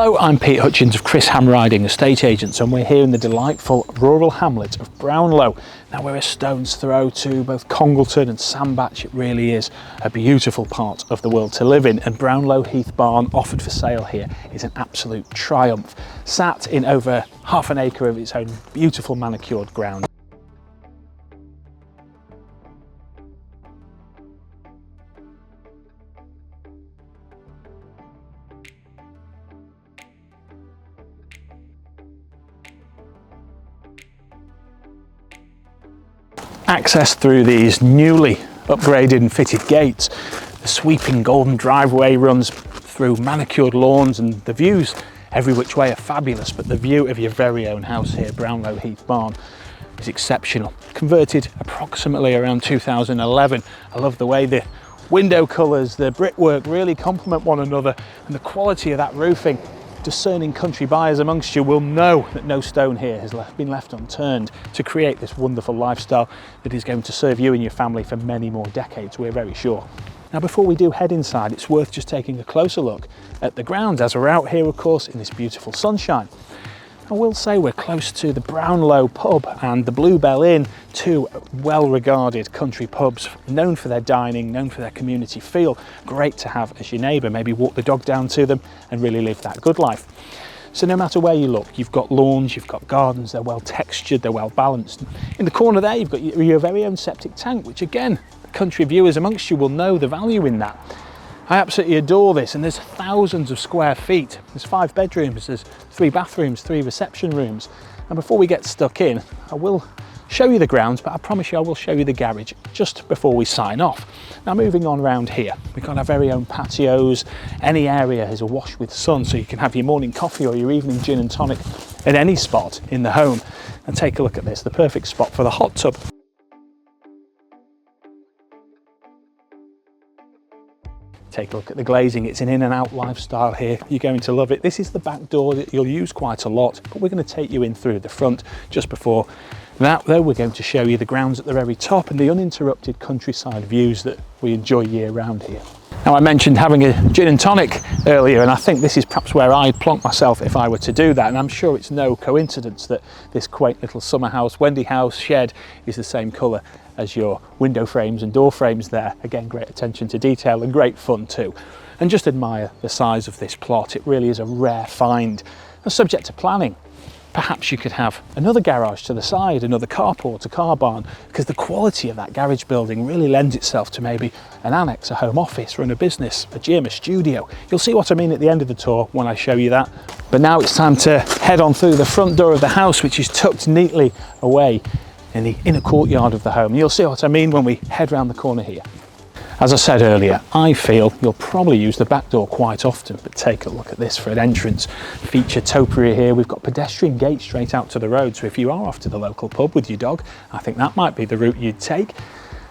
Hello, I'm Pete Hutchins of Chris Ham Riding Estate Agents, and we're here in the delightful rural hamlet of Brownlow. Now we're a stone's throw to both Congleton and Sandbach. It really is a beautiful part of the world to live in, and Brownlow Heath barn offered for sale here is an absolute triumph. Sat in over half an acre of its own beautiful manicured ground. Access through these newly upgraded and fitted gates. The sweeping golden driveway runs through manicured lawns, and the views every which way are fabulous, but the view of your very own house here, Brownlow Heath barn, is exceptional. Converted approximately around 2011. I love the way the window colours, the brickwork really complement one another, and the quality of that roofing. Discerning country buyers amongst you will know that no stone here has been left unturned to create this wonderful lifestyle that is going to serve you and your family for many more decades, we're very sure. Now, before we do head inside, it's worth just taking a closer look at the grounds, as we're out here, of course, in this beautiful sunshine. I will say we're close to the Brownlow pub and the Bluebell Inn, two well-regarded country pubs known for their dining, known for their community feel. Great to have as your neighbour, maybe walk the dog down to them and really live that good life. So no matter where you look, you've got lawns, you've got gardens, they're well textured, they're well balanced. In the corner there, you've got your very own septic tank, which again, country viewers amongst you will know the value in that. I absolutely adore this, and there's thousands of square feet. There's 5 bedrooms, there's 3 bathrooms, 3 reception rooms. And before we get stuck in, I will show you the grounds, but I promise you I will show you the garage just before we sign off. Now, moving on around here, we've got our very own patios. Any area is awash with sun, so you can have your morning coffee or your evening gin and tonic at any spot in the home. And take a look at this, the perfect spot for the hot tub. Take a look at the glazing. It's an in and out lifestyle here. You're going to love it. This is the back door that you'll use quite a lot, but we're going to take you in through the front. Just before that though, we're going to show you the grounds at the very top and the uninterrupted countryside views that we enjoy year round here. Now, I mentioned having a gin and tonic earlier, and I think this is perhaps where I'd plonk myself if I were to do that, and I'm sure it's no coincidence that this quaint little summer house, Wendy house shed is the same colour as your window frames and door frames there. Again, great attention to detail and great fun too. And just admire the size of this plot. It really is a rare find. And subject to planning, perhaps you could have another garage to the side, another carport, a car barn, because the quality of that garage building really lends itself to maybe an annex, a home office, run a business, a gym, a studio. You'll see what I mean at the end of the tour when I show you that. But now it's time to head on through the front door of the house, which is tucked neatly away in the inner courtyard of the home. You'll see what I mean when we head round the corner here. As I said earlier, I feel you'll probably use the back door quite often, but take a look at this for an entrance. Feature topiary here. We've got pedestrian gates straight out to the road, so if you are off to the local pub with your dog, I think that might be the route you'd take.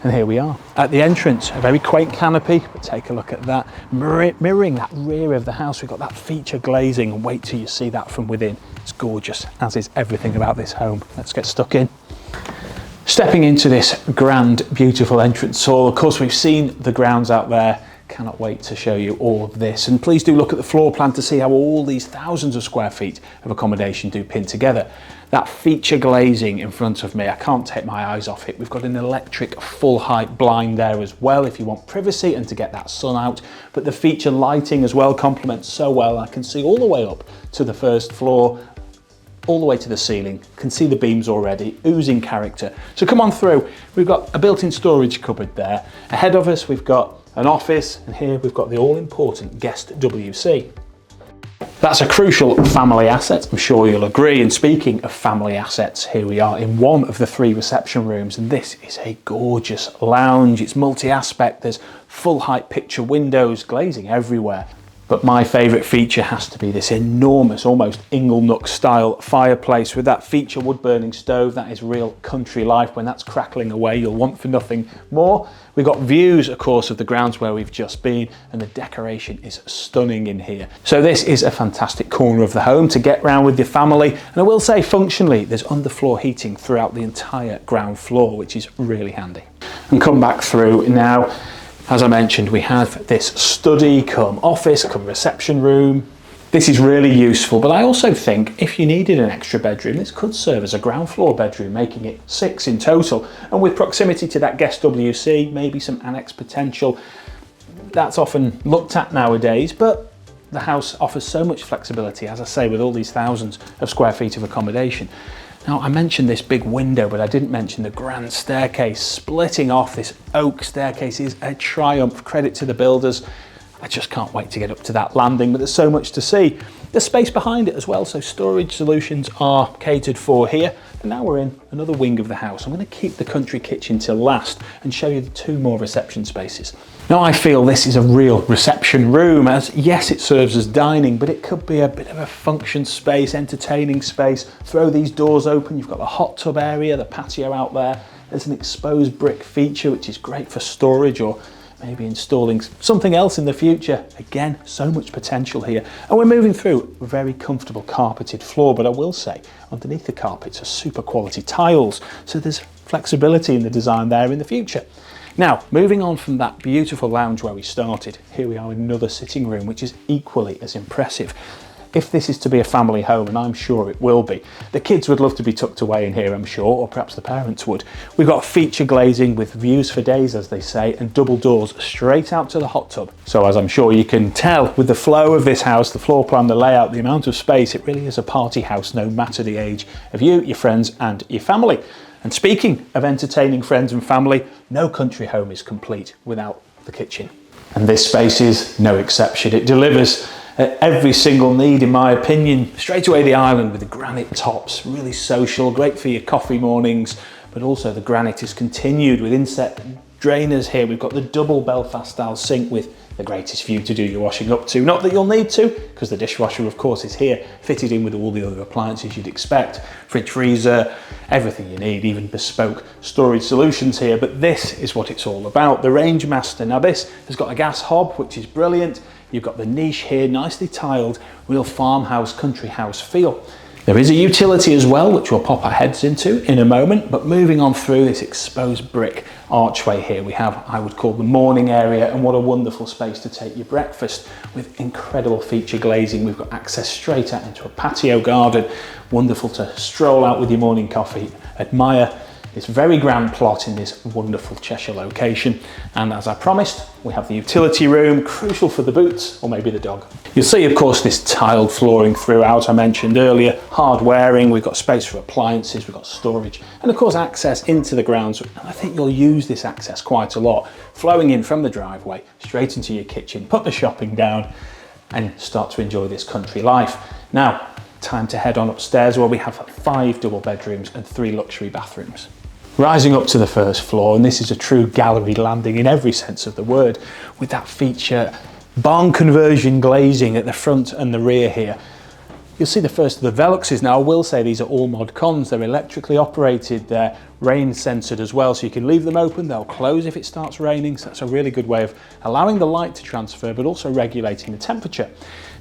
And here we are at the entrance, a very quaint canopy, but take a look at that, mirroring that rear of the house. We've got that feature glazing, and wait till you see that from within. It's gorgeous, as is everything about this home. Let's get stuck in. Stepping into this grand, beautiful entrance hall. Of course, we've seen the grounds out there. Cannot wait to show you all of this. And please do look at the floor plan to see how all these thousands of square feet of accommodation do pin together. That feature glazing in front of me, I can't take my eyes off it. We've got an electric full height blind there as well if you want privacy and to get that sun out. But the feature lighting as well complements so well. I can see all the way up to the first floor, all the way to the ceiling. Can see the beams already, oozing character. So come on through. We've got a built-in storage cupboard there. Ahead of us, we've got an office, and here we've got the all-important guest WC. That's a crucial family asset, I'm sure you'll agree. And speaking of family assets, here we are in one of the 3 reception rooms, and this is a gorgeous lounge. It's multi-aspect, there's full-height picture windows, glazing everywhere. But my favourite feature has to be this enormous, almost inglenook style fireplace with that feature wood burning stove. That is real country life. When that's crackling away, you'll want for nothing more. We've got views, of course, of the grounds where we've just been, and the decoration is stunning in here. So this is a fantastic corner of the home to get round with your family. And I will say, functionally, there's underfloor heating throughout the entire ground floor, which is really handy. And come back through now. As I mentioned, we have this study, come office, come reception room, This is really useful, but I also think if you needed an extra bedroom, this could serve as a ground floor bedroom, making it 6 in total. And with proximity to that guest WC, maybe some annex potential, that's often looked at nowadays, but the house offers so much flexibility, as I say, with all these thousands of square feet of accommodation. Now, I mentioned this big window, but I didn't mention the grand staircase. Splitting off this oak staircase is a triumph. Credit to the builders. I just can't wait to get up to that landing, but there's so much to see. There's space behind it as well, so storage solutions are catered for here. And now we're in another wing of the house. I'm going to keep the country kitchen till last and show you the 2 more reception spaces. Now, I feel this is a real reception room, as yes, it serves as dining, but it could be a bit of a function space, entertaining space. Throw these doors open, you've got the hot tub area, the patio out there. There's an exposed brick feature, which is great for storage or maybe installing something else in the future. Again, so much potential here. And we're moving through a very comfortable carpeted floor, but I will say underneath the carpets are super quality tiles. So there's flexibility in the design there in the future. Now, moving on from that beautiful lounge where we started, here we are in another sitting room, which is equally as impressive. If this is to be a family home, and I'm sure it will be, the kids would love to be tucked away in here, I'm sure, or perhaps the parents would. We've got feature glazing with views for days, as they say, and double doors straight out to the hot tub. So as I'm sure you can tell with the flow of this house, the floor plan, the layout, the amount of space, it really is a party house, no matter the age of you, your friends and your family. And speaking of entertaining friends and family, no country home is complete without the kitchen. And this space is no exception. It delivers every single need, in my opinion. Straight away the island with the granite tops, really social, great for your coffee mornings, but also the granite is continued with inset drainers here. We've got the double Belfast style sink with the greatest view to do your washing up to. Not that you'll need to, because the dishwasher of course is here, fitted in with all the other appliances you'd expect. Fridge, freezer, everything you need, even bespoke storage solutions here. But this is what it's all about, the Range Master. Now this has got a gas hob, which is brilliant. You've got the niche here, nicely tiled, real farmhouse, country house feel. There is a utility as well, which we'll pop our heads into in a moment, but moving on through this exposed brick archway here, we have, I would call, the morning area, and what a wonderful space to take your breakfast with incredible feature glazing. We've got access straight out into a patio garden, wonderful to stroll out with your morning coffee, admire this very grand plot in this wonderful Cheshire location. And as I promised, we have the utility room, crucial for the boots or maybe the dog. You'll see, of course, this tiled flooring throughout, I mentioned earlier, hard wearing, we've got space for appliances, we've got storage, and of course access into the grounds. And I think you'll use this access quite a lot, flowing in from the driveway, straight into your kitchen, put the shopping down and start to enjoy this country life. Now, time to head on upstairs where we have 5 double bedrooms and 3 luxury bathrooms. Rising up to the first floor, and this is a true gallery landing in every sense of the word, with that feature barn conversion glazing at the front and the rear here. You'll see the first of the Veluxes. Now I will say these are all mod cons, they're electrically operated, they're rain censored as well, so you can leave them open, they'll close if it starts raining, so that's a really good way of allowing the light to transfer but also regulating the temperature.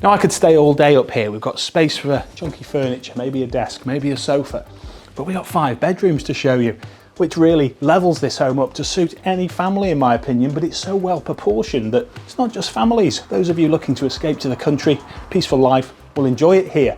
Now I could stay all day up here, we've got space for chunky furniture, maybe a desk, maybe a sofa, but we've got 5 bedrooms to show you, which really levels this home up to suit any family in my opinion, but it's so well proportioned that it's not just families. Those of you looking to escape to the country, peaceful life, will enjoy it here.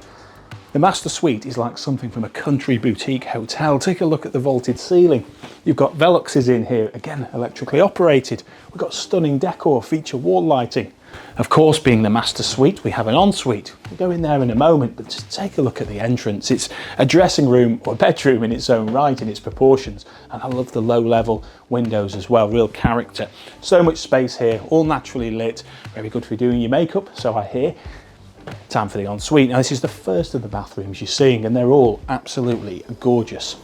The master suite is like something from a country boutique hotel. Take a look at the vaulted ceiling. You've got Veluxes in here, again electrically operated. We've got stunning decor, feature wall lighting. Of course, being the master suite, we have an ensuite. We'll go in there in a moment, but just take a look at the entrance. It's a dressing room or bedroom in its own right, in its proportions. And I love the low level windows as well, real character. So much space here, all naturally lit. Very good for doing your makeup, so I hear. Time for the ensuite. Now this is the first of the bathrooms you're seeing, and they're all absolutely gorgeous.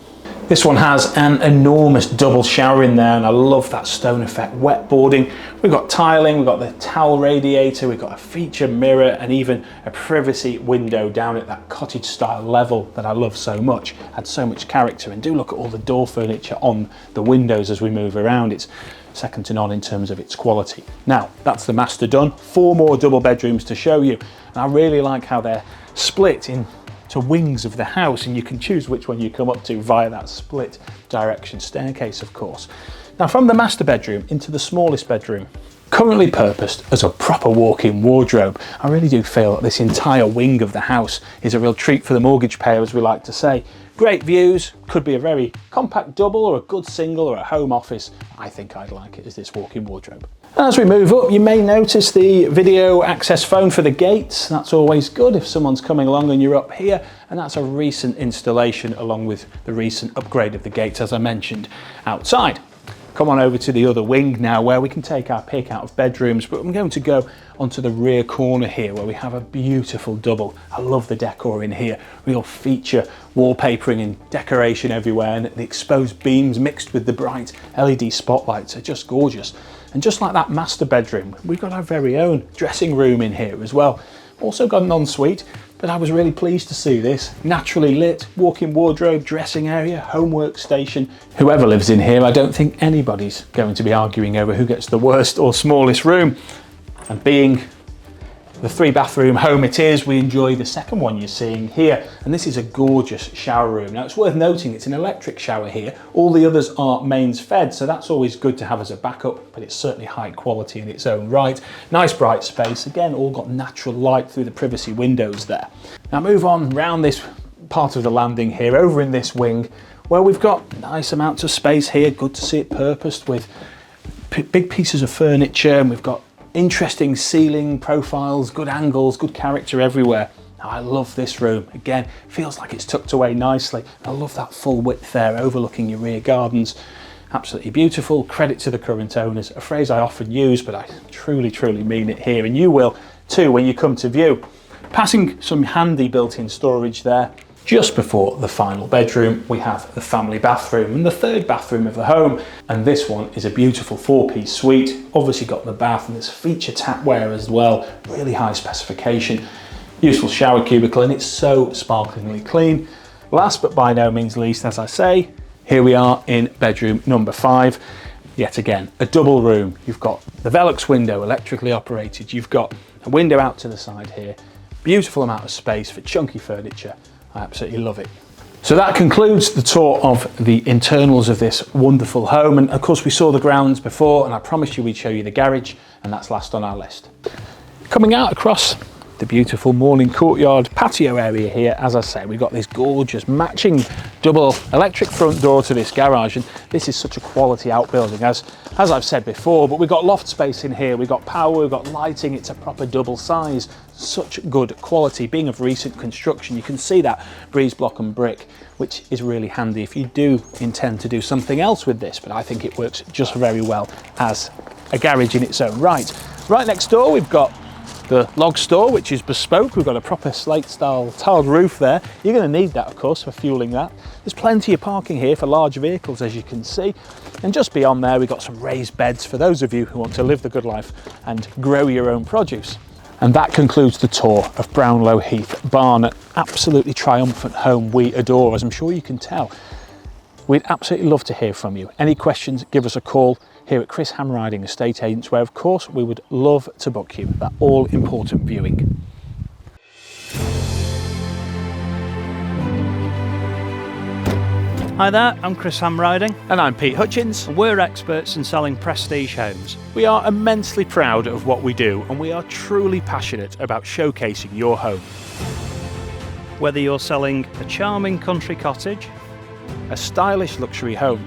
This one has an enormous double shower in there, and I love that stone effect wet boarding. We've got tiling, we've got the towel radiator, we've got a feature mirror, and even a privacy window down at that cottage style level that I love so much. Had so much character, and do look at all the door furniture on the windows as we move around. It's second to none in terms of its quality. Now, that's the master done. 4 more double bedrooms to show you, and I really like how they're split into wings of the house, and you can choose which one you come up to via that split direction staircase, of course. Now, from the master bedroom into the smallest bedroom, Currently purposed as a proper walk-in wardrobe. I really do feel that this entire wing of the house is a real treat for the mortgage payer, as we like to say. Great views, could be a very compact double or a good single or a home office. I think I'd like it as this walk-in wardrobe. As we move up, you may notice the video access phone for the gates. That's always good if someone's coming along and you're up here, and that's a recent installation along with the recent upgrade of the gates, as I mentioned, outside. Come on over to the other wing now, where we can take our pick out of bedrooms, but I'm going to go onto the rear corner here where we have a beautiful double. I love the decor in here, real feature wallpapering and decoration everywhere, and the exposed beams mixed with the bright LED spotlights are just gorgeous. And just like that master bedroom, we've got our very own dressing room in here as well. Also got an ensuite, but I was really pleased to see this. Naturally lit, walk-in wardrobe, dressing area, home workstation. Whoever lives in here, I don't think anybody's going to be arguing over who gets the worst or smallest room. And being the 3-bathroom home it is, we enjoy the second one you're seeing here. And this is a gorgeous shower room. Now it's worth noting it's an electric shower here. All the others are mains fed, so that's always good to have as a backup, but it's certainly high quality in its own right. Nice bright space, again, all got natural light through the privacy windows there. Now move on round this part of the landing here, over in this wing, where we've got nice amounts of space here. Good to see it purposed with big pieces of furniture, and we've got interesting ceiling profiles, good angles, good character everywhere. Now, I love this room. Again, feels like it's tucked away nicely. I love that full width there, overlooking your rear gardens. Absolutely beautiful. Credit to the current owners. A phrase I often use, but I truly, truly mean it here, and you will too when you come to view. Passing some handy built-in storage there. Just before the final bedroom, we have the family bathroom and the 3rd bathroom of the home. And this one is a beautiful 4-piece suite. Obviously got the bath, and there's feature tapware as well. Really high specification. Useful shower cubicle, and it's so sparklingly clean. Last but by no means least, as I say, here we are in bedroom number 5. Yet again, a double room. You've got the Velux window, electrically operated. You've got a window out to the side here. Beautiful amount of space for chunky furniture. I absolutely love it. So that concludes the tour of the internals of this wonderful home. And of course we saw the grounds before, and I promised you we'd show you the garage, and that's last on our list. Coming out across the beautiful morning courtyard patio area here, as I say, we've got this gorgeous matching double electric front door to this garage, and this is such a quality outbuilding as I've said before. But we've got loft space in here, we've got power, we've got lighting. It's a proper double size, such good quality. Being of recent construction, you can see that breeze block and brick, which is really handy if you do intend to do something else with this, but I think it works just very well as a garage in its own right. Right next door we've got the log store, which is bespoke. We've got a proper slate style tiled roof there. You're going to need that, of course, for fueling that. There's plenty of parking here for large vehicles, as you can see. And just beyond there, we've got some raised beds for those of you who want to live the good life and grow your own produce. And that concludes the tour of Brownlow Heath Barn, an absolutely triumphant home we adore, as I'm sure you can tell. We'd absolutely love to hear from you. Any questions, give us a call here at Chris Hamriding Estate Agents, where of course we would love to book you that all important viewing. Hi there, I'm Chris Hamriding. And I'm Pete Hutchins. And we're experts in selling prestige homes. We are immensely proud of what we do, and we are truly passionate about showcasing your home. Whether you're selling a charming country cottage, a stylish luxury home,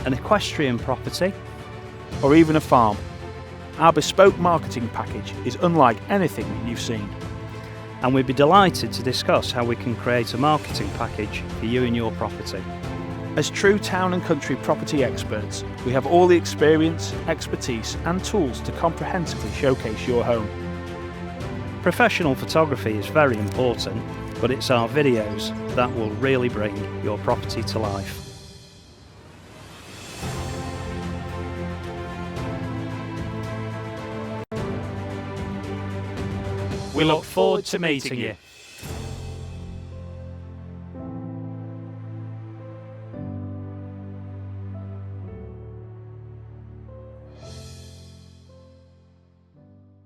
an equestrian property, or even a farm, our bespoke marketing package is unlike anything you've seen. And we'd be delighted to discuss how we can create a marketing package for you and your property. As true town and country property experts, we have all the experience, expertise and tools to comprehensively showcase your home. Professional photography is very important, but it's our videos that will really bring your property to life. We look forward to meeting you.